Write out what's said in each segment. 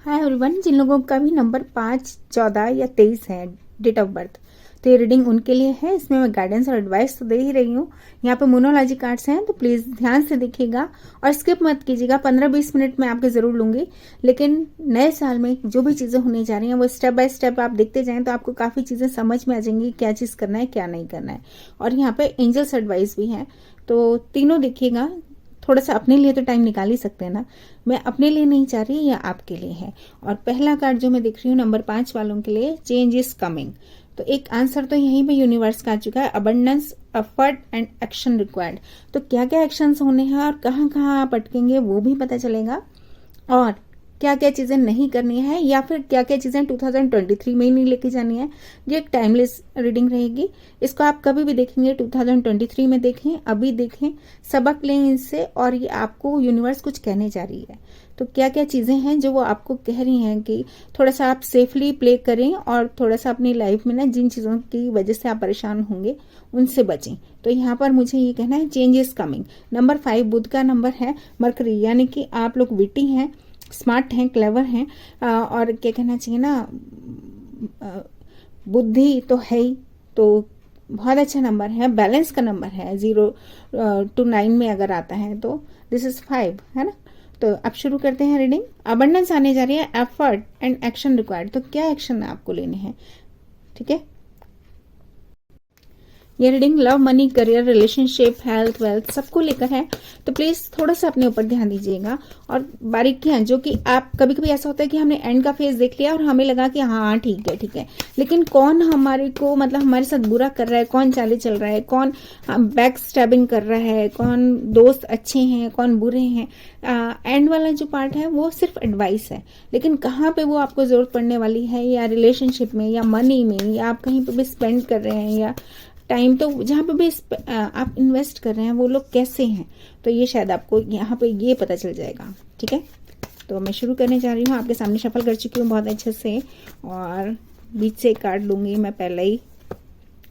Hi everyone, जिन लोगों का भी नंबर 5, 14 या 23 है डेट ऑफ बर्थ, तो ये रीडिंग उनके लिए है। इसमें मैं गाइडेंस और एडवाइस तो दे ही रही हूँ। यहाँ पे मोनोलॉजी कार्ड्स हैं, तो प्लीज़ ध्यान से देखिएगा और स्किप मत कीजिएगा। 15-20 मिनट में आपके ज़रूर लूँगी, लेकिन नए साल में जो भी चीज़ें होने जा रही हैं वो स्टेप बाय स्टेप आप देखते जाएँ तो आपको काफ़ी चीज़ें समझ में आ जाएंगी, क्या चीज़ करना है क्या नहीं करना है। और यहाँ पे एंजल्स एडवाइस भी है, तो तीनों देखिएगा। थोड़ा सा अपने लिए तो टाइम निकाल ही सकते हैं ना। मैं अपने लिए नहीं चाह रही, या आपके लिए है। और पहला कार्ड जो मैं देख रही हूँ नंबर 5 वालों के लिए, चेंज इज कमिंग। तो एक आंसर तो यहीं पे यूनिवर्स का आ चुका है, abundance, effort and action required. तो क्या क्या एक्शंस होने हैं और कहाँ कहाँ आप अटकेंगे वो भी पता चलेगा, और क्या क्या चीज़ें नहीं करनी है या फिर क्या क्या चीज़ें 2023 में ही नहीं लेके जानी है। ये एक टाइमलेस रीडिंग रहेगी। इसको आप कभी भी देखेंगे, 2023 में देखें, अभी देखें, सबक लें इससे। और ये आपको यूनिवर्स कुछ कहने जा रही है। तो क्या क्या चीज़ें हैं जो वो आपको कह रही हैं कि थोड़ा सा आप सेफली प्ले करें और थोड़ा सा अपनी लाइफ में ना जिन चीज़ों की वजह से आप परेशान होंगे उनसे बचें। तो यहाँ पर मुझे ये कहना है, चेंज इज कमिंग। नंबर 5 बुध का नंबर है, मरकरी, यानी कि आप लोग विटी हैं, स्मार्ट हैं, क्लेवर हैं, और क्या कहना चाहिए ना, बुद्धि तो है ही। तो बहुत अच्छा नंबर है, बैलेंस का नंबर है। 0 to 9 में अगर आता है तो दिस इज 5, है ना। तो अब शुरू करते हैं रीडिंग। अबंडेंस आने जा रही है, एफर्ट एंड एक्शन रिक्वायर्ड। तो क्या एक्शन आपको लेने हैं, ठीक है। ये reading love, money, career, relationship, health, wealth सबको लेकर है। तो प्लीज थोड़ा सा अपने ऊपर ध्यान दीजिएगा। और बारीकियां जो कि आप, कभी कभी ऐसा होता है कि हमने एंड का फेज देख लिया और हमें लगा कि हाँ ठीक है ठीक है, लेकिन कौन हमारे को मतलब हमारे साथ बुरा कर रहा है, कौन चाले चल रहा है, कौन बैक स्टैबिंग कर रहा है, कौन दोस्त अच्छे हैं कौन बुरे हैं। एंड वाला जो पार्ट है वो सिर्फ एडवाइस है, लेकिन कहाँ पे वो आपको जरूरत पड़ने वाली है, या रिलेशनशिप में, या मनी में, या आप कहीं पे भी स्पेंड कर रहे हैं, या टाइम तो जहाँ पे भी आप इन्वेस्ट कर रहे हैं वो लोग कैसे हैं। तो ये शायद आपको यहाँ पे ये पता चल जाएगा, ठीक है। तो मैं शुरू करने जा रही हूँ। आपके सामने शफल कर चुकी हूँ बहुत अच्छे से, और बीच से एक कार्ड लूंगी मैं पहले ही।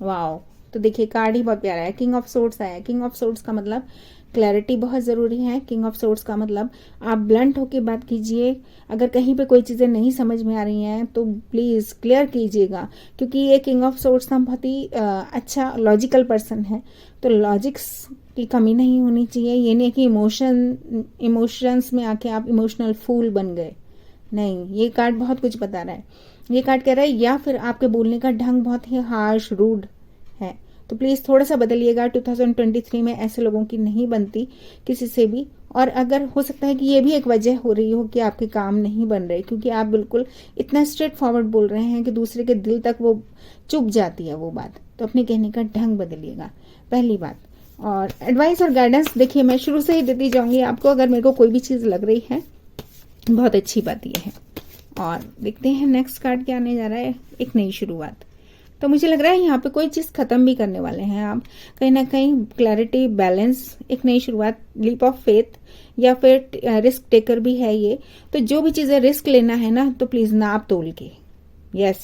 वाओ, तो देखिए कार्ड ही बहुत प्यारा है, किंग ऑफ सोर्ड्स आया। किंग ऑफ सोर्ड्स का मतलब क्लैरिटी बहुत ज़रूरी है। किंग ऑफ सोर्ड्स का मतलब आप ब्लंट होके बात कीजिए। अगर कहीं पे कोई चीज़ें नहीं समझ में आ रही हैं तो प्लीज़ क्लियर कीजिएगा, क्योंकि ये किंग ऑफ सोर्ड्स का बहुत ही अच्छा लॉजिकल पर्सन है। तो लॉजिक्स की कमी नहीं होनी चाहिए। ये नहीं कि इमोशंस में आके आप इमोशनल फूल बन गए, नहीं। ये कार्ड बहुत कुछ बता रहा है। ये कार्ड कह रहा है या फिर आपके बोलने का ढंग बहुत ही हार्श, रूड है, तो प्लीज़ थोड़ा सा बदलिएगा। 2023 में ऐसे लोगों की नहीं बनती किसी से भी। और अगर हो सकता है कि ये भी एक वजह हो रही हो कि आपके काम नहीं बन रहे, क्योंकि आप बिल्कुल इतना स्ट्रेट फॉरवर्ड बोल रहे हैं कि दूसरे के दिल तक वो चुभ जाती है वो बात। तो अपने कहने का ढंग बदलिएगा, पहली बात। और एडवाइस और गाइडेंस देखिए मैं शुरू से ही देती जाऊंगी आपको, अगर मेरे को कोई भी चीज़ लग रही है। बहुत अच्छी बात यह है। और देखते हैं नेक्स्ट कार्ड क्या आने जा रहा है, एक नई शुरुआत। तो मुझे लग रहा है यहाँ पे कोई चीज़ खत्म भी करने वाले हैं आप, कहीं ना कहीं क्लैरिटी, बैलेंस, एक नई शुरुआत, लीप ऑफ फेथ, या फिर रिस्क टेकर भी है ये। तो जो भी चीज़ें रिस्क लेना है ना, तो प्लीज़ नाप तोल के। यस,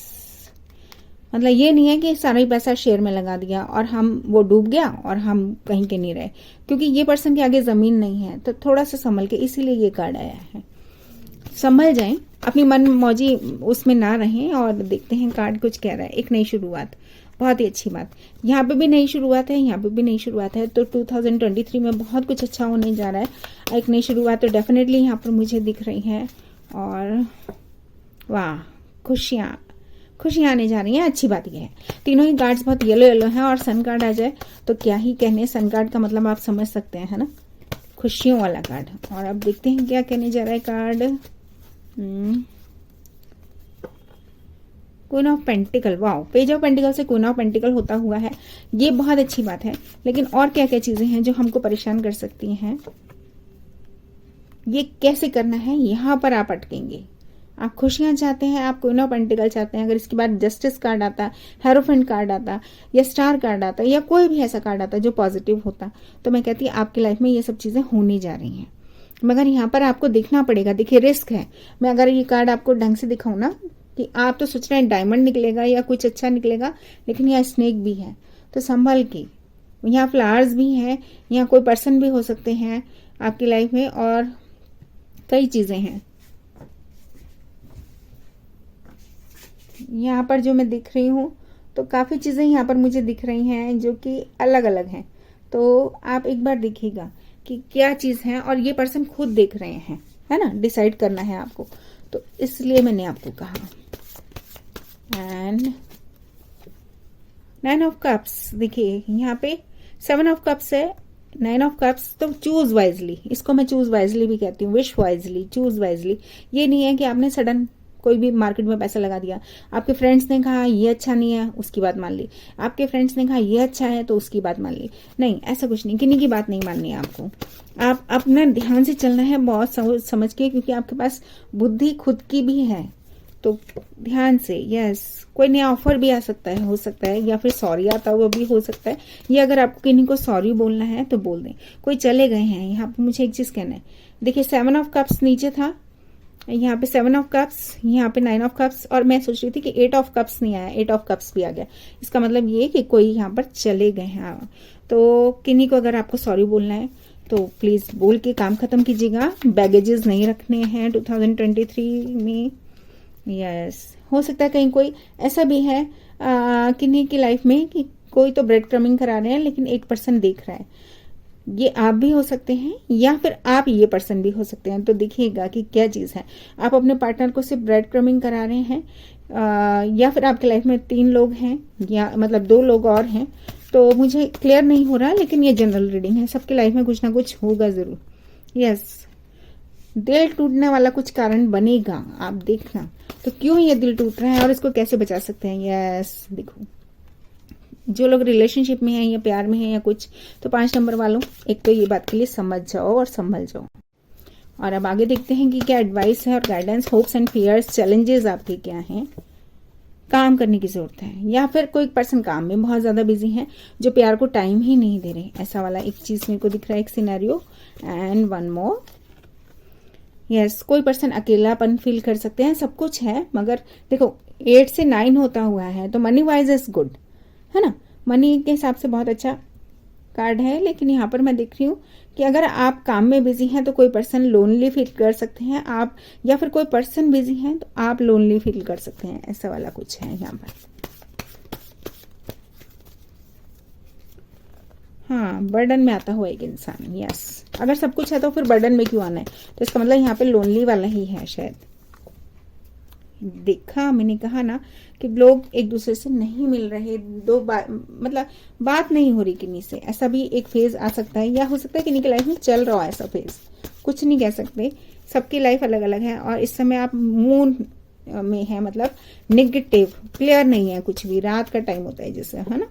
मतलब ये नहीं है कि सारा ही पैसा शेयर में लगा दिया और हम वो डूब गया और हम कहीं के नहीं रहे, क्योंकि ये पर्सन के आगे ज़मीन नहीं है। तो थोड़ा सा संभल के, इसीलिए ये कार्ड आया है। संभल जाएं, अपनी मन मौजी उसमें ना रहें। और देखते हैं कार्ड कुछ कह रहा है, एक नई शुरुआत, बहुत ही अच्छी बात। यहाँ पे भी नई शुरुआत है, यहाँ पे भी नई शुरुआत है। तो 2023 में बहुत कुछ अच्छा होने जा रहा है। एक नई शुरुआत तो डेफिनेटली यहाँ पर मुझे दिख रही है। और वाह, खुशियाँ खुशियाँ आने जा रही हैं, अच्छी बात यह है। तीनों ही कार्ड्स बहुत येलो येलो हैं, और सन कार्ड आ जाए तो क्या ही कहने। सन कार्ड का मतलब आप समझ सकते हैं, है ना, खुशियों वाला कार्ड। और अब देखते हैं क्या कहने जा रहा है card. Queen of pentacle, wow, page of pentacle से क्वीन ऑफ पेंटिकल होता हुआ है, ये बहुत अच्छी बात है। लेकिन और क्या क्या चीजें हैं जो हमको परेशान कर सकती हैं, ये कैसे करना है, यहाँ पर आप अटकेंगे। आप खुशियां चाहते हैं, आप क्वीन ऑफ पेंटिकल चाहते हैं, अगर इसके बाद जस्टिस कार्ड आता, हेरोफेंट कार्ड आता, या स्टार कार्ड आता, या कोई भी ऐसा कार्ड आता जो पॉजिटिव होता, तो मैं कहती आपकी लाइफ में ये सब चीजें होने जा रही हैं। मगर यहाँ पर आपको देखना पड़ेगा। देखिए रिस्क है। मैं अगर ये कार्ड आपको ढंग से दिखाऊं ना, कि आप तो सोच रहे हैं डायमंड निकलेगा या कुछ अच्छा निकलेगा, लेकिन यहाँ स्नेक भी है, तो संभल के। यहाँ फ्लावर्स भी हैं, यहाँ कोई पर्सन भी हो सकते हैं आपकी लाइफ में, और कई चीजें हैं। यहाँ पर जो मैं दिख रही हूँ तो काफ़ी चीज़ें यहाँ पर मुझे दिख रही हैं जो कि अलग अलग हैं। तो आप एक बार देखिएगा कि क्या चीज़ है, और ये पर्सन खुद देख रहे हैं, है ना, डिसाइड करना है आपको, तो इसलिए मैंने आपको कहा। एंड 9 ऑफ कप्स, देखिए यहाँ पे 7 ऑफ कप्स है, 9 ऑफ कप्स, तो चूज वाइजली, इसको मैं चूज वाइजली भी कहती हूँ, विश वाइजली, चूज वाइजली। ये नहीं है कि आपने सडन कोई भी मार्केट में पैसा लगा दिया, आपके फ्रेंड्स ने कहा ये अच्छा नहीं है, उसकी बात मान ली, आपके फ्रेंड्स ने कहा ये अच्छा है तो उसकी बात मान ली। नहीं, ऐसा कुछ नहीं, किन्हीं की बात नहीं माननी है आपको। आप अपना ध्यान से चलना है, बहुत समझ के, क्योंकि आपके पास बुद्धि खुद की भी है, तो ध्यान से। यस, कोई नया ऑफर भी आ सकता है, हो सकता है, या फिर सॉरी आता हुआ भी हो सकता है। ये अगर आपको किन्हीं को सॉरी बोलना है तो बोल दें। कोई चले गए हैं, यहाँ पे मुझे एक चीज कहना है, देखिए 7 ऑफ कप्स नीचे था, यहाँ पे 7 ऑफ कप्स, यहाँ पे 9 ऑफ कप्स, और मैं सोच रही थी कि 8 ऑफ कप्स नहीं आया, 8 ऑफ कप्स भी आ गया। इसका मतलब ये कि कोई यहाँ पर चले गए हैं। तो किन्हीं को अगर आपको सॉरी बोलना है तो प्लीज बोल के काम खत्म कीजिएगा। बैगेजेस नहीं रखने हैं 2023 में। यस, हो सकता है कहीं कोई ऐसा भी है किन्हीं की लाइफ में कि कोई तो ब्रेड क्रमिंग करा रहे हैं, लेकिन एक पर्सन देख रहा है। ये आप भी हो सकते हैं, या फिर आप ये पर्सन भी हो सकते हैं। तो देखिएगा कि क्या चीज है। आप अपने पार्टनर को सिर्फ ब्रेड क्रमिंग करा रहे हैं, या फिर आपके लाइफ में 3 लोग हैं, या मतलब 2 लोग और हैं। तो मुझे क्लियर नहीं हो रहा, लेकिन ये जनरल रीडिंग है, सबके लाइफ में कुछ ना कुछ होगा जरूर। यस, दिल टूटने वाला कुछ कारण बनेगा, आप देखना। तो क्यों ये दिल टूट रहा है और इसको कैसे बचा सकते हैं। यस, देखो, जो लोग रिलेशनशिप में हैं या प्यार में हैं या कुछ, तो 5 नंबर वालों, एक तो ये बात के लिए समझ जाओ और संभल जाओ। और अब आगे देखते हैं कि क्या एडवाइस है और guidance, hopes and fears, challenges आपके क्या हैं। काम करने की जरूरत है, या फिर कोई पर्सन काम में बहुत ज्यादा बिजी है, जो प्यार को टाइम ही नहीं दे रहे, ऐसा वाला एक चीज मेरे को दिख रहा है, एक scenario. And one more, yes, कोई पर्सन अकेलापन फील कर सकते हैं। सब कुछ है, मगर देखो 8 से 9 होता हुआ है, तो मनी वाइज इज गुड, है ना, मनी के हिसाब से बहुत अच्छा कार्ड है। लेकिन यहाँ पर मैं देख रही हूँ कि अगर आप काम में बिजी हैं तो कोई पर्सन लोनली फील कर सकते हैं आप, या फिर कोई पर्सन बिजी है तो आप लोनली फील कर सकते हैं, ऐसा वाला कुछ है यहाँ पर। हाँ, बर्डन में आता हुआ एक इंसान। यस, अगर सब कुछ है तो फिर बर्डन में क्यों आना है, तो इसका मतलब यहाँ पे लोनली वाला ही है शायद। देखा, मैंने कहा ना कि लोग एक दूसरे से नहीं मिल रहे, मतलब बात नहीं हो रही किन्हीं से, ऐसा भी एक फेज आ सकता है। या हो सकता है किन्हीं की लाइफ में चल रहा है ऐसा फेज, कुछ नहीं कह सकते, सबकी लाइफ अलग अलग है। और इस समय आप मून में है, मतलब नेगेटिव, क्लियर नहीं है कुछ भी, रात का टाइम होता है जैसे, है ना।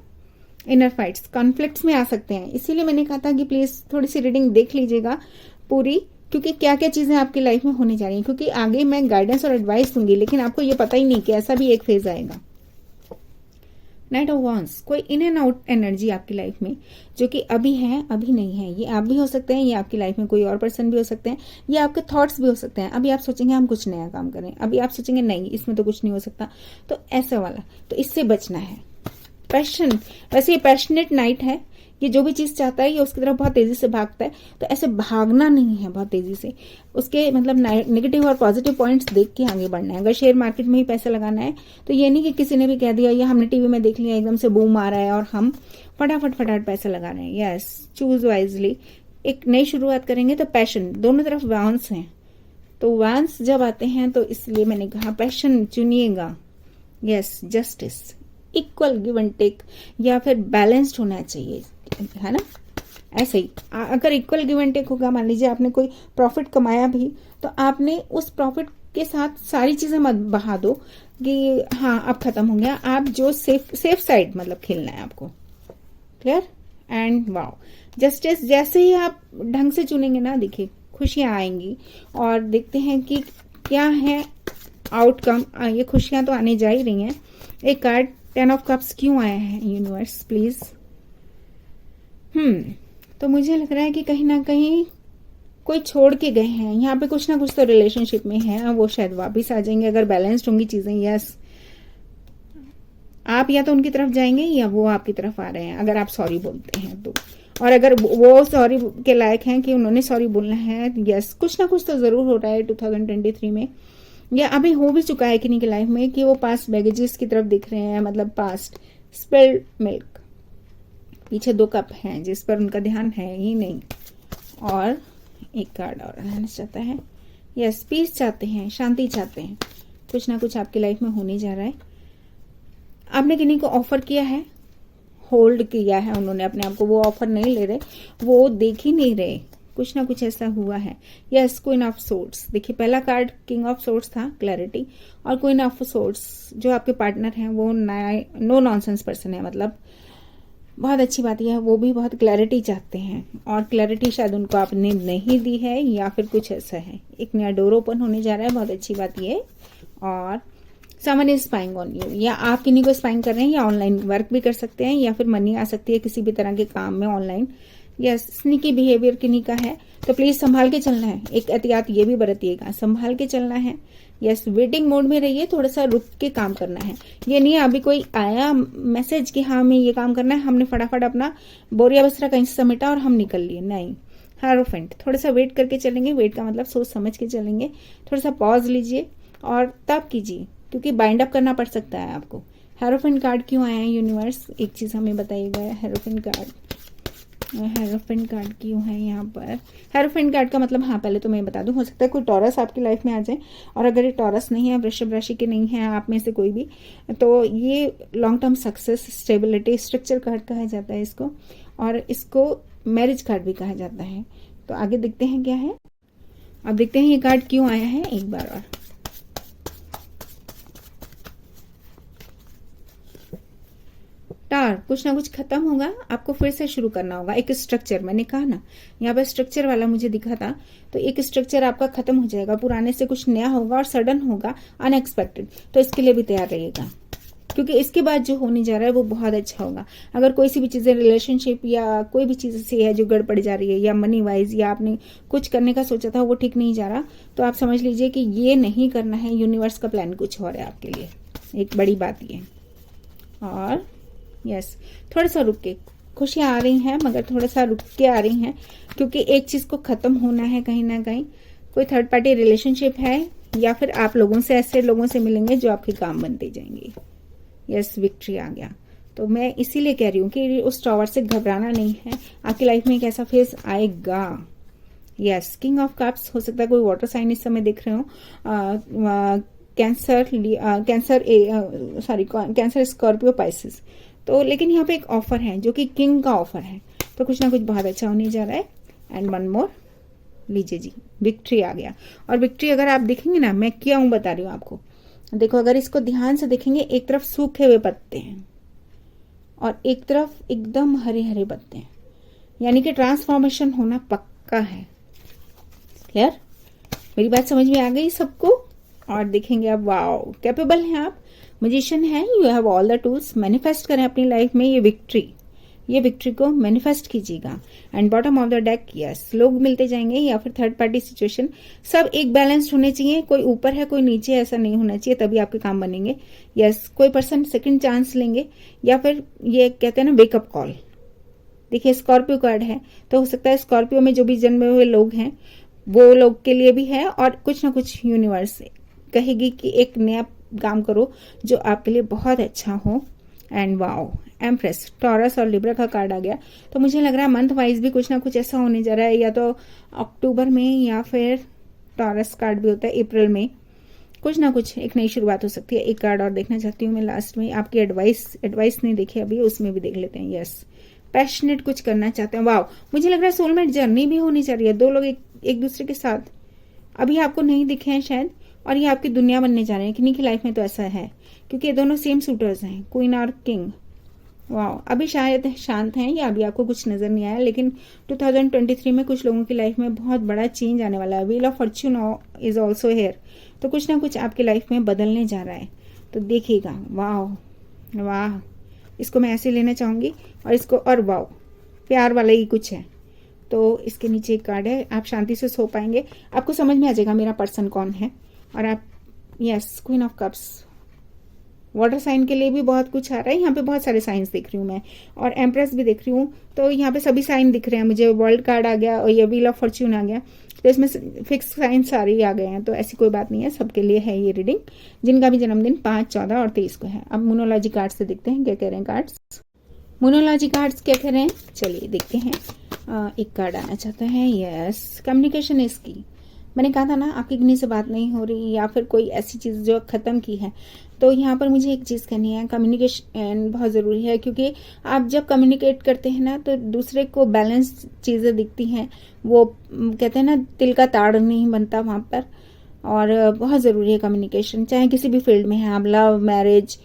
इनर फाइट्स, कॉन्फ्लिक्ट्स में आ सकते हैं, इसीलिए मैंने कहा था कि प्लीज थोड़ी सी रीडिंग देख लीजिएगा पूरी, क्योंकि क्या क्या चीजें आपकी लाइफ में होने जा रही हैं। क्योंकि आगे मैं गाइडेंस और एडवाइस दूंगी, लेकिन आपको ये पता ही नहीं कि ऐसा भी एक फेज आएगा। नाइट ऑफ वांड्स, कोई इन एंड आउट एनर्जी आपकी लाइफ में, जो कि अभी है अभी नहीं है। ये आप भी हो सकते हैं, ये आपकी लाइफ में कोई और पर्सन भी हो सकते हैं, ये आपके थॉट्स भी हो सकते हैं। अभी आप सोचेंगे हम कुछ नया काम करें, अभी आप सोचेंगे नहीं इसमें तो कुछ नहीं हो सकता, तो ऐसा वाला, तो इससे बचना है। पैशन, वैसे ये पैशनेट नाइट है, ये जो भी चीज चाहता है ये उसकी तरफ बहुत तेजी से भागता है, तो ऐसे भागना नहीं है बहुत तेजी से, उसके मतलब नेगेटिव और पॉजिटिव पॉइंट्स देख के आगे बढ़ना है। अगर शेयर मार्केट में ही पैसा लगाना है तो ये नहीं कि किसी ने भी कह दिया या हमने टीवी में देख लिया एकदम से बूम आ रहा है और हम फटाफट पैसा लगा रहे हैं। यस, चूज वाइजली, एक नई शुरुआत करेंगे तो पैशन, दोनों तरफ वांस हैं, तो वांस जब आते हैं तो इसलिए मैंने कहा पैशन चुनिएगा। Yes, justice, equal give and take, या फिर बैलेंस्ड होना चाहिए, है ना। ऐसे ही अगर इक्वल गिव एंड टेक होगा, मान लीजिए आपने कोई प्रॉफिट कमाया भी, तो आपने उस प्रॉफिट के साथ सारी चीजें मत बहा दो कि हाँ अब खत्म हो गया। आप जो सेफ साइड मतलब खेलना है आपको, क्लियर। एंड वाओ, जस्टिस, जैसे ही आप ढंग से चुनेंगे ना, देखिए खुशियां आएंगी। और देखते हैं कि क्या है आउटकम। ये खुशियां तो आने जा ही रही हैं। एक कार्ड 10 ऑफ कप्स क्यों आया है यूनिवर्स प्लीज। तो मुझे लग रहा है कि कहीं ना कहीं कोई छोड़ के गए हैं, यहाँ पे कुछ ना कुछ तो रिलेशनशिप में है, वो शायद वापस आ जाएंगे अगर बैलेंस्ड होंगी चीजें। यस, आप या तो उनकी तरफ जाएंगे या वो आपकी तरफ आ रहे हैं, अगर आप सॉरी बोलते हैं तो। और अगर वो सॉरी के लायक हैं कि उन्होंने सॉरी बोलना है, यस, कुछ ना कुछ तो जरूर हो रहा है 2023 में। या अभी हो भी चुका है किन्हीं की लाइफ में कि वो पास्ट बैगेजेस की तरफ दिख रहे हैं, मतलब पास्ट स्पिल्ड मिल्क, पीछे 2 कप हैं जिस पर उनका ध्यान है ही नहीं। और एक कार्ड और रहना चाहता है, यस पीस चाहते हैं, शांति चाहते हैं, कुछ ना कुछ आपकी लाइफ में होने जा रहा है। आपने किन्हीं को ऑफर किया है, होल्ड किया है उन्होंने अपने आप को, वो ऑफर नहीं ले रहे, वो देख ही नहीं रहे, कुछ ना कुछ ऐसा हुआ है। यस क्वीन ऑफ सोर्ड्स, देखिए पहला कार्ड किंग ऑफ सोर्ड्स था, क्लैरिटी, और क्वीन ऑफ सोर्ड्स जो आपके पार्टनर हैं वो नो नॉनसेंस पर्सन है, मतलब बहुत अच्छी बात यह है वो भी बहुत क्लैरिटी चाहते हैं, और क्लैरिटी शायद उनको आपने नहीं दी है या फिर कुछ ऐसा है। एक नया डोर ओपन होने जा रहा है, बहुत अच्छी बात ये। और someone is spying on you, या आप किन्हीं को स्पाइंग कर रहे हैं, या ऑनलाइन वर्क भी कर सकते हैं, या फिर मनी आ सकती है किसी भी तरह के काम में ऑनलाइन। यस स्नीकी बिहेवियर किन्हीं का है, तो प्लीज संभाल के चलना है, एक एहतियात ये भी बरतिएगा, संभाल के चलना है। यस वेटिंग मोड में रहिए, थोड़ा सा रुक के काम करना है। ये नहीं है अभी कोई आया मैसेज कि हाँ हमें ये काम करना है, हमने फटाफट अपना बोरिया बसरा कहीं से समेटा और हम निकल लिए, नहीं। हेरोफेंट, थोड़ा सा वेट करके चलेंगे, वेट का मतलब सोच समझ के चलेंगे, थोड़ा सा पॉज लीजिए और तब कीजिए, क्योंकि बाइंड अप करना पड़ सकता है आपको। हेरोफेंट कार्ड क्यों आया है यूनिवर्स, एक चीज हमें बताइएगा। हेरोफेंट कार्ड क्यों है यहाँ पर? हेरोफेंट कार्ड का मतलब, हाँ पहले तो मैं बता दूं, हो सकता है कोई टॉरस आपकी लाइफ में आ जाए, और अगर ये टॉरस नहीं है, वृषभ राशि के नहीं है आप में से कोई भी, तो ये long term success, stability, structure card कहा जाता है इसको, और इसको मैरिज कार्ड भी कहा जाता है। तो आगे देखते हैं क्या है। अब देखते हैं ये कार्ड क्यों आया है एक बार और। टार, कुछ ना कुछ खत्म होगा, आपको फिर से शुरू करना होगा। एक स्ट्रक्चर, मैंने कहा ना यहाँ पर स्ट्रक्चर वाला मुझे दिखा था, तो एक स्ट्रक्चर आपका खत्म हो जाएगा, पुराने से कुछ नया होगा और सडन होगा, अनएक्सपेक्टेड, तो इसके लिए भी तैयार रहिएगा, क्योंकि इसके बाद जो होने जा रहा है वो बहुत अच्छा होगा। अगर कोई सी भी चीजें रिलेशनशिप या कोई भी चीज से है जो गड़बड़ जा रही है, या मनी वाइज, या आपने कुछ करने का सोचा था वो ठीक नहीं जा रहा, तो आप समझ लीजिए कि ये नहीं करना है, यूनिवर्स का प्लान कुछ और है आपके लिए, एक बड़ी बात ये। और यस थोड़ा सा रुक के, खुशियां आ रही हैं मगर थोड़ा सा रुक के आ रही हैं, क्योंकि एक चीज को खत्म होना है कहीं ना कहीं। कोई थर्ड पार्टी रिलेशनशिप है, या फिर आप लोगों से, ऐसे लोगों से मिलेंगे जो आपके काम बनते जाएंगे। यस विक्ट्री आ गया, तो मैं इसीलिए कह रही हूँ कि उस टॉवर से घबराना नहीं है, आपकी लाइफ में एक ऐसा फेज आएगा। यस किंग ऑफ कप्स, हो सकता है कोई वाटर साइन इस समय दिख रहे हो, कैंसर, स्कॉर्पियो, पाइसेस, तो लेकिन यहाँ पे एक ऑफर है जो कि किंग का ऑफर है, तो कुछ ना कुछ बहुत अच्छा होने जा रहा है। एंड वन मोर, लीजिए जी, विक्ट्री आ गया। और विक्ट्री अगर आप देखेंगे ना, मैं क्यों बता रही हूँ आपको, देखो अगर इसको ध्यान से देखेंगे, एक तरफ सूखे हुए पत्ते हैं और एक तरफ एकदम हरे हरे पत्ते हैं, यानी कि ट्रांसफॉर्मेशन होना पक्का है। क्लियर, मेरी बात समझ में आ गई सबको? और देखेंगे अब, वाओ कैपेबल हैं आप, मजिशियन है, you have all the tools, manifest करें अपनी लाइफ में ये विक्ट्री को मैनिफेस्ट कीजिएगा। And bottom of the deck, yes लोग मिलते जाएंगे, या फिर थर्ड पार्टी सिचुएशन, सब एक बैलेंस्ड होने चाहिए, कोई ऊपर है कोई नीचे, ऐसा नहीं होना चाहिए, तभी आपके काम बनेंगे। यस कोई पर्सन सेकंड चांस लेंगे, या फिर ये कहते हैं ना वेकअप कॉल। देखिए स्कॉर्पियो कार्ड है, तो हो सकता है स्कॉर्पियो में जो भी जन्मे हुए लोग हैं वो लोग के लिए भी है, और कुछ ना कुछ यूनिवर्स कहेगी कि एक नया काम करो जो आपके लिए बहुत अच्छा हो। एंड वाओ एम्प्रेस, टॉरस और लिब्रा का कार्ड आ गया, तो मुझे लग रहा है मंथ वाइज भी कुछ ना कुछ ऐसा होने जा रहा है, या तो अक्टूबर में, या फिर टॉरस कार्ड भी होता है अप्रैल में, कुछ ना कुछ एक नई शुरुआत हो सकती है। एक कार्ड और देखना चाहती हूँ मैं लास्ट में, आपकी एडवाइस नहीं देखी अभी, उसमें भी देख लेते हैं। यस पैशनेट कुछ करना चाहते हैं, वाओ मुझे लग रहा है सोलमेट जर्नी भी होनी चाहिए, 2 लोग एक दूसरे के साथ, अभी आपको नहीं दिखे हैं शायद, और ये आपकी दुनिया बनने जा रहे हैं, किन्हीं की लाइफ में तो ऐसा है, क्योंकि ये दोनों सेम सूटर्स हैं, क्वीन और किंग। वाह अभी शायद शांत हैं, या अभी आपको कुछ नजर नहीं आया, लेकिन 2023 में कुछ लोगों की लाइफ में बहुत बड़ा चेंज आने वाला है। Wheel of fortune is also here, तो कुछ ना कुछ आपकी लाइफ में बदलने जा रहा है, तो देखिएगा। वाह वाह, इसको मैं ऐसे लेना चाहूंगी, और इसको, और वाह प्यार वाला ही कुछ है, तो इसके नीचे एक कार्ड है, आप शांति से सो पाएंगे, आपको समझ में आ जाएगा मेरा पर्सन कौन है। और आप, yes queen of cups, water sign के लिए भी बहुत कुछ आ रहा है। यहाँ पे बहुत सारे साइंस दिख रही हूँ मैं, और एम्प्रेस भी दिख रही हूँ। तो यहाँ पे सभी साइन दिख रहे हैं मुझे। वर्ल्ड कार्ड आ गया और ये व्हील ऑफ फॉर्च्यून आ गया, तो इसमें फिक्स साइन सारे ही आ गए हैं। तो ऐसी कोई बात नहीं है, सबके लिए है ये रीडिंग जिनका भी जन्मदिन 5, 14 और 23 को है। अब मोनोलॉजी कार्ड से देखते हैं क्या कह रहे हैं कार्ड्स। मोनोलॉजी कार्ड्स क्या कह रहे हैं, चलिए देखते हैं। एक कार्ड आना चाहता है, यस, कम्युनिकेशन इज की। मैंने कहा था ना आपकी किन्हीं से बात नहीं हो रही या फिर कोई ऐसी चीज़ जो ख़त्म की है, तो यहाँ पर मुझे एक चीज़ करनी है, कम्युनिकेशन बहुत ज़रूरी है। क्योंकि आप जब कम्युनिकेट करते हैं ना तो दूसरे को बैलेंस चीज़ें दिखती हैं। वो कहते हैं ना तिल का ताड़ नहीं बनता वहाँ पर, और बहुत ज़रूरी है कम्युनिकेशन, चाहे किसी भी फील्ड में है आप, love, marriage,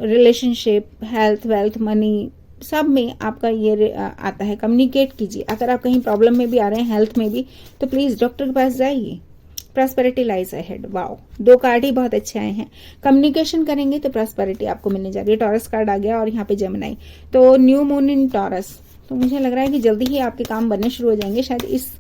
relationship, health, wealth, money, सब में आपका ये आता है। कम्युनिकेट कीजिए। अगर आप कहीं प्रॉब्लम में भी आ रहे हैं, हेल्थ में भी, तो प्लीज़ डॉक्टर के पास जाइए। Prosperity lies ahead. Wow, 2 card ही बहुत अच्छे आए हैं। कम्युनिकेशन करेंगे तो प्रॉस्पेरिटी आपको मिलने जा रही है। टॉरस कार्ड आ गया और यहाँ पे जेमिनी, तो न्यू मून इन टॉरस। तो मुझे लग रहा है कि जल्दी ही आपके काम बनने शुरू हो जाएंगे। शायद इस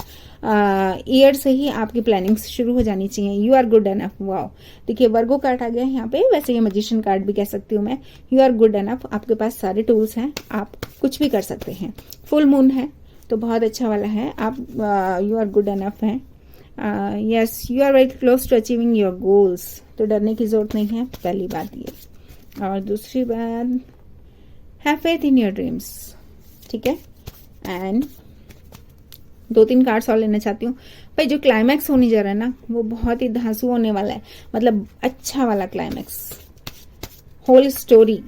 ईयर से ही आपकी प्लानिंग शुरू हो जानी चाहिए। You are good enough. Wow, देखिए वर्गो कार्ड आ गया यहाँ पे, वैसे ये मैजिशियन कार्ड भी कह सकती हूँ मैं। यू आर गुड एनफ, आपके पास सारे टूल्स हैं, आप कुछ भी कर सकते हैं। फुल मून है तो बहुत अच्छा वाला है। आप यू आर गुड एनफ है। Yes, you are very close to achieving your goals, तो डरने की जरूरत नहीं है, पहली बात ये। और दूसरी बात, have faith in your dreams, ठीक है। एंड 2-3 कार्ड्स और लेना चाहती हूँ भाई। जो क्लाइमैक्स होने जा रहा है ना वो बहुत ही धांसू होने वाला है, मतलब अच्छा वाला क्लाइमैक्स, होल स्टोरी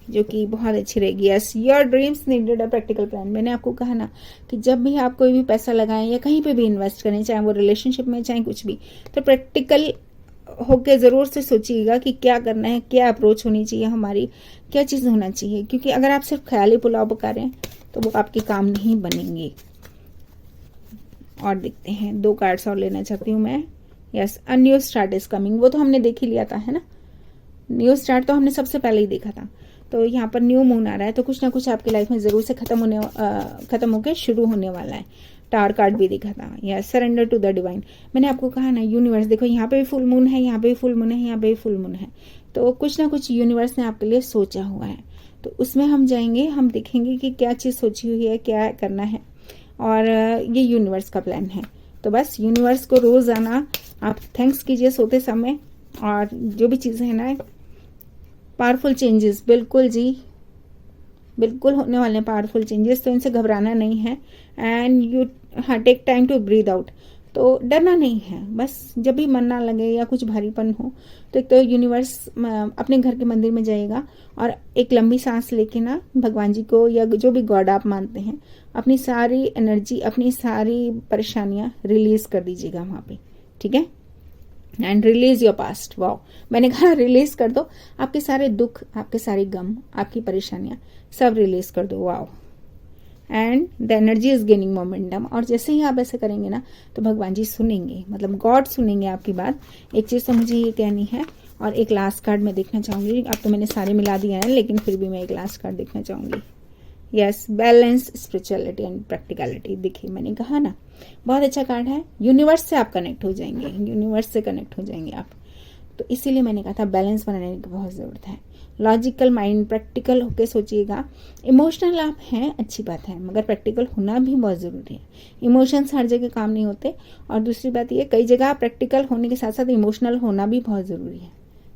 जो कि बहुत अच्छी रहेगी। Yes, your dreams needed a practical plan. मैंने आपको कहा ना कि जब भी आप कोई भी पैसा लगाएं या कहीं पे भी इन्वेस्ट करें, चाहे वो रिलेशनशिप में चाहे कुछ भी, तो प्रैक्टिकल होके ज़रूर से सोचिएगा कि क्या करना है, क्या अप्रोच होनी चाहिए हमारी, क्या चीज़ होना चाहिए। क्योंकि अगर आप सिर्फ ख्याली पुलाव पका रहे हैं तो वो आपके काम नहीं बनेंगे। और देखते हैं, 2 कार्ड्स और लेना चाहती हूँ मैं। Yes, a new start is coming, वो तो हमने देख ही लिया था, है ना। न्यू स्टार्ट तो हमने सबसे पहले ही देखा था। तो यहाँ पर न्यू मून आ रहा है, तो कुछ ना कुछ आपकी लाइफ में जरूर से खत्म होकर शुरू होने वाला है। टावर कार्ड भी दिखा था, या सरेंडर टू द डिवाइन। मैंने आपको कहा ना यूनिवर्स, देखो यहाँ पे भी फुल मून है, यहाँ पे भी फुल मून है, यहाँ पे भी फुल मून है। तो कुछ ना कुछ यूनिवर्स ने आपके लिए सोचा हुआ है, तो उसमें हम जाएंगे, हम देखेंगे कि क्या चीज़ सोची हुई है, क्या करना है, और ये यूनिवर्स का प्लान है। तो बस यूनिवर्स को रोज़ाना आप थैंक्स कीजिए सोते समय, और जो भी चीज़ें हैं ना, पावरफुल चेंजेस, बिल्कुल जी बिल्कुल होने वाले हैं पावरफुल चेंजेस, तो इनसे घबराना नहीं है। And you take time to breathe out, तो डरना नहीं है। बस जब भी मन ना लगे या कुछ भारीपन हो, तो एक तो यूनिवर्स अपने घर के मंदिर में जाइएगा और एक लंबी सांस लेके ना भगवान जी को या जो भी गॉड आप मानते हैं, अपनी सारी एनर्जी, अपनी सारी परेशानियां रिलीज कर दीजिएगा वहां पे, ठीक है। And release your past. Wow, मैंने कहा रिलीज कर दो आपके सारे दुख, आपके सारे गम, आपकी परेशानियां सब रिलीज कर दो। Wow, and the energy is gaining momentum. और जैसे ही आप ऐसे करेंगे ना तो भगवान जी सुनेंगे, मतलब गॉड सुनेंगे आपकी बात। एक चीज़ तो मुझे ये कहनी है, और एक लास्ट कार्ड मैं देखना चाहूंगी। अब तो मैंने सारे मिला दिए हैं, लेकिन फिर भी मैं एक लास्ट कार्ड देखना चाहूंगी। Yes, balance, spirituality and practicality. देखिए मैंने कहा ना बहुत अच्छा कार्ड है। यूनिवर्स से आप कनेक्ट हो जाएंगे, यूनिवर्स से कनेक्ट हो जाएंगे आप। तो इसीलिए मैंने कहा था बैलेंस बनाने की बहुत ज़रूरत है। लॉजिकल माइंड, प्रैक्टिकल होके सोचिएगा। इमोशनल आप हैं, अच्छी बात है, मगर प्रैक्टिकल होना भी बहुत ज़रूरी है। इमोशंस हर जगह काम नहीं होते, और दूसरी बात ये, कई जगह प्रैक्टिकल होने के साथ साथ इमोशनल होना भी बहुत ज़रूरी है,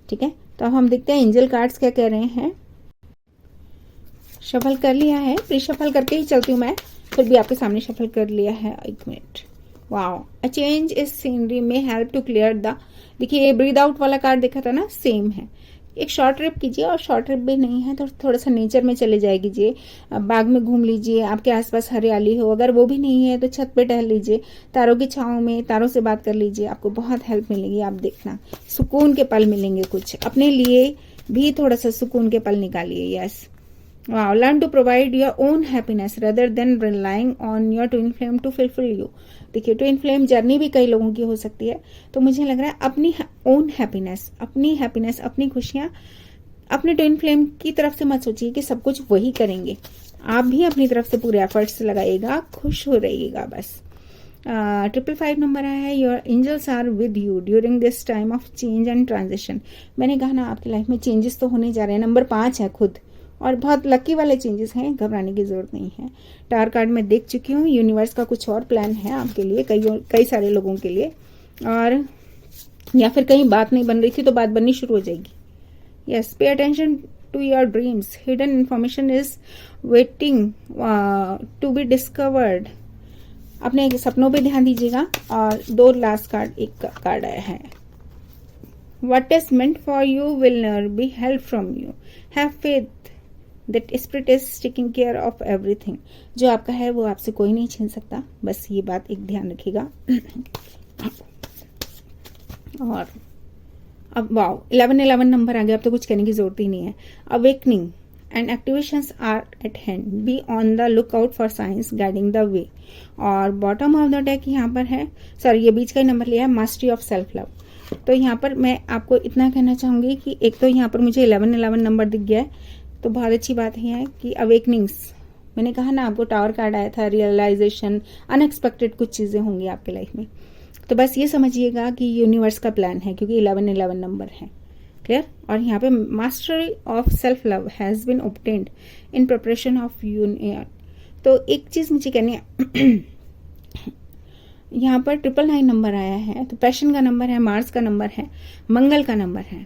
ठीक है। तो अब हम देखते हैं एंजल कार्ड्स क्या कह रहे हैं। शफल कर लिया है, प्री शफल करके ही चलती हूँ मैं, फिर भी आपके सामने शफल कर लिया है। 1 minute. Wow, a change is scenery में हेल्प टू क्लियर द, देखिए ये ब्रीद आउट वाला कार्ड देखा था ना, सेम है। एक शॉर्ट ट्रिप कीजिए, और शॉर्ट ट्रिप भी नहीं है तो थोड़ा सा नेचर में चले जाए कीजिए, बाग में घूम लीजिए, आपके आसपास हरियाली हो। अगर वो भी नहीं है तो छत पे टहल लीजिए, तारों की छांव में तारों से बात कर लीजिए, आपको बहुत हेल्प मिलेगी। आप देखना सुकून के पल मिलेंगे, कुछ अपने लिए भी थोड़ा सा सुकून के पल निकालिए। Yes, wow, learn to provide your own happiness rather than relying on your twin flame to fulfill you। देखिए ट्विन फ्लेम जर्नी भी कई लोगों की हो सकती है, तो मुझे लग रहा है अपनी ओन हैप्पीनेस, अपनी खुशियां अपने ट्विन फ्लेम की तरफ से मत सोचिए कि सब कुछ वही करेंगे। आप भी अपनी तरफ से पूरे एफर्ट्स लगाइएगा, खुश हो रहिएगा बस। 555 नंबर आया है, your angels are with you during this time of change and transition. मैंने कहा ना आपकी लाइफ में चेंजेस तो होने जा रहे हैं। नंबर 5 है खुद, और बहुत लकी वाले चेंजेस हैं, घबराने की जरूरत नहीं है। टावर कार्ड में देख चुकी हूँ, यूनिवर्स का कुछ और प्लान है आपके लिए, कई सारे लोगों के लिए, और या फिर कहीं बात नहीं बन रही थी तो बात बननी शुरू हो जाएगी। Yes, pay attention to your dreams, hidden information is waiting to be discovered. अपने सपनों पे ध्यान दीजिएगा। और 2 लास्ट कार्ड, एक कार्ड आया है, what is meant for you will never be help from you, have faith that spirit is taking care of everything. जो आपका है वो आपसे कोई नहीं छीन सकता, बस ये बात एक ध्यान रखिएगा। और अब वाओ 11 नंबर आ गया, अब तो कुछ कहने की जरूरत ही नहीं है। Awakening and activations are at hand, be on the lookout for science guiding the way. और बॉटम ऑफ द डेक यहाँ पर है, सॉरी ये बीच का ही नंबर लिया है, मास्टरी ऑफ सेल्फ लव। तो यहाँ पर मैं आपको इतना कहना चाहूंगी कि एक तो यहाँ पर मुझे 11 नंबर दिख गया है, तो बहुत अच्छी बात है कि अवेकनिंग्स, मैंने कहा ना आपको टावर कार्ड आया था, रियलाइजेशन, अनएक्सपेक्टेड कुछ चीजें होंगी आपके लाइफ में। तो बस ये समझिएगा कि यूनिवर्स का प्लान है, क्योंकि 11 नंबर है। क्लियर। और यहाँ पे mastery of self love has been obtained in preparation of union. तो एक चीज मुझे कहनी है, यहाँ पर 999 नंबर आया है, तो पैशन का नंबर है, मार्स का नंबर है, मंगल का नंबर है,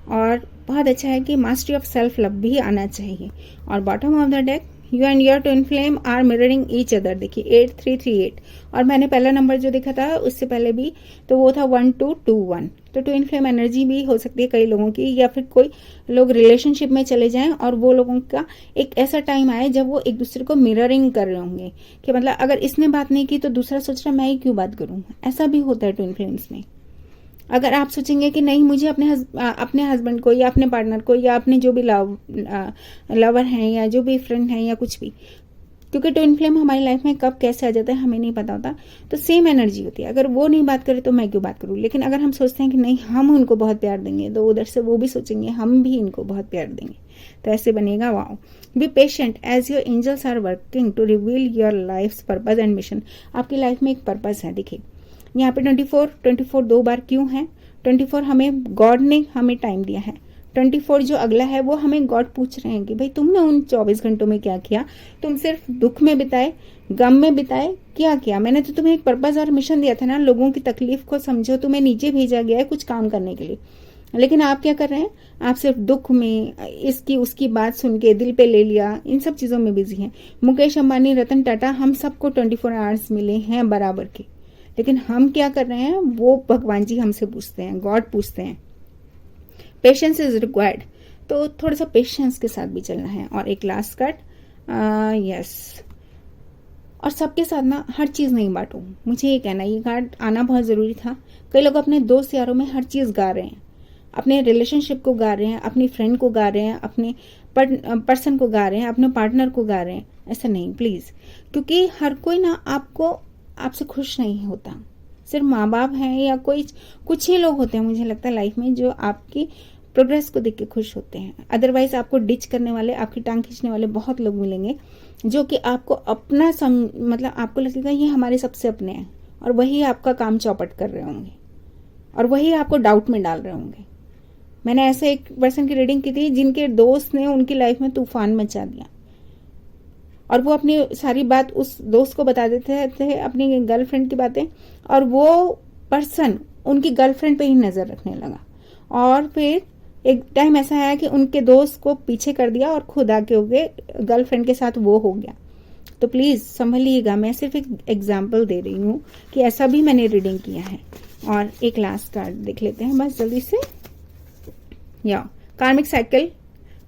और बहुत अच्छा है कि मास्टरी ऑफ सेल्फ लव भी आना चाहिए। और bottom of the deck, you and your twin flame are mirroring each other. देखिए 8338, और मैंने पहला नंबर जो देखा था उससे पहले भी, तो वो था 1221। तो ट्विन फ्लेम एनर्जी भी हो सकती है कई लोगों की, या फिर कोई लोग रिलेशनशिप में चले जाएं और वो लोगों का एक ऐसा टाइम आए जब वो एक दूसरे को मिररिंग कर रहे होंगे, कि मतलब अगर इसने बात नहीं की तो दूसरा सोच रहा मैं ही क्यों बात करूं। ऐसा भी होता है ट्विन फ्लेम्स में। अगर आप सोचेंगे कि नहीं मुझे अपने हस्बैंड को या अपने पार्टनर को या अपने जो भी लवर हैं या जो भी फ्रेंड हैं या कुछ भी, क्योंकि ट्विन फ्लेम हमारी लाइफ में कब कैसे आ जाता है हमें नहीं पता होता, तो सेम एनर्जी होती है। अगर वो नहीं बात करे तो मैं क्यों बात करूं। लेकिन अगर हम सोचते हैं कि नहीं हम उनको बहुत प्यार देंगे, तो उधर से वो भी सोचेंगे हम भी इनको बहुत प्यार देंगे, तो ऐसे बनेगा। Wow, be patient as your angels are working to reveal your life purpose and mission. आपकी लाइफ में एक पर्पज है। देखिए यहाँ पे 24 2 बार क्यों है। 24 हमें गॉड ने हमें टाइम दिया है। 24 जो अगला है वो हमें गॉड पूछ रहे हैं कि भाई तुमने उन 24 घंटों में क्या किया। तुम सिर्फ दुख में बिताए, गम में बिताए, क्या किया। मैंने तो तुम्हें एक पर्पज और मिशन दिया था ना, लोगों की तकलीफ को समझो, तुम्हें नीचे भेजा गया है कुछ काम करने के लिए। लेकिन आप क्या कर रहे हैं, आप सिर्फ दुख में, इसकी उसकी बात सुन के दिल पे ले लिया, इन सब चीजों में बिजी हैं। मुकेश अंबानी, रतन टाटा, हम सबको 24 आवर्स मिले हैं बराबर के, लेकिन हम क्या कर रहे हैं वो भगवान जी हमसे पूछते हैं, गॉड पूछते हैं। पेशेंस इज रिक्वायर्ड, तो थोड़ा सा पेशेंस के साथ भी चलना है। और एक लास्ट कार्ड, यस, और सबके साथ ना हर चीज नहीं बांटो। मुझे ये कहना, ये कार्ड आना बहुत जरूरी था। कई लोग अपने दोस्त यारों में हर चीज गा रहे हैं, अपने रिलेशनशिप को गा रहे हैं, अपनी फ्रेंड को गा रहे हैं, अपने पर्सन को गा रहे हैं, अपने पार्टनर को गा रहे हैं। ऐसा नहीं प्लीज, क्योंकि हर कोई ना आपसे खुश नहीं होता। सिर्फ माँ बाप हैं या कोई कुछ ही लोग होते हैं मुझे लगता है लाइफ में जो आपकी प्रोग्रेस को देख के खुश होते हैं। अदरवाइज आपको डिच करने वाले, आपकी टांग खींचने वाले बहुत लोग मिलेंगे, जो कि आपको अपना मतलब आपको लगेगा ये हमारे सबसे अपने हैं, और वही आपका काम चौपट कर रहे होंगे और वही आपको डाउट में डाल रहे होंगे। मैंने ऐसे एक पर्सन की रीडिंग की थी जिनके दोस्त ने उनकी लाइफ में तूफान मचा दिया, और वो अपनी सारी बात उस दोस्त को बता देते थे, अपनी गर्लफ्रेंड की बातें, और वो पर्सन उनकी गर्लफ्रेंड पे ही नजर रखने लगा। और फिर एक टाइम ऐसा आया कि उनके दोस्त को पीछे कर दिया और खुद आके हो गए गर्लफ्रेंड के साथ, वो हो गया। तो प्लीज संभलिएगा, मैं सिर्फ एक एग्जाम्पल दे रही हूँ कि ऐसा भी मैंने रीडिंग किया है। और एक लास्ट कार्ड देख लेते हैं बस जल्दी से। या कार्मिक साइकिल,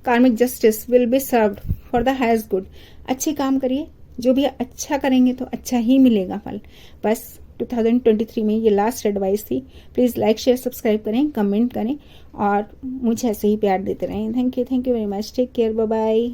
कार्मिक justice will be served for the highest good. अच्छे काम करिए, जो भी अच्छा करेंगे तो अच्छा ही मिलेगा फल। बस 2023 में ये लास्ट एडवाइस थी। प्लीज लाइक शेयर सब्सक्राइब करें, कमेंट करें और मुझे ऐसे ही प्यार देते रहें। Thank you very much, take care, bye bye.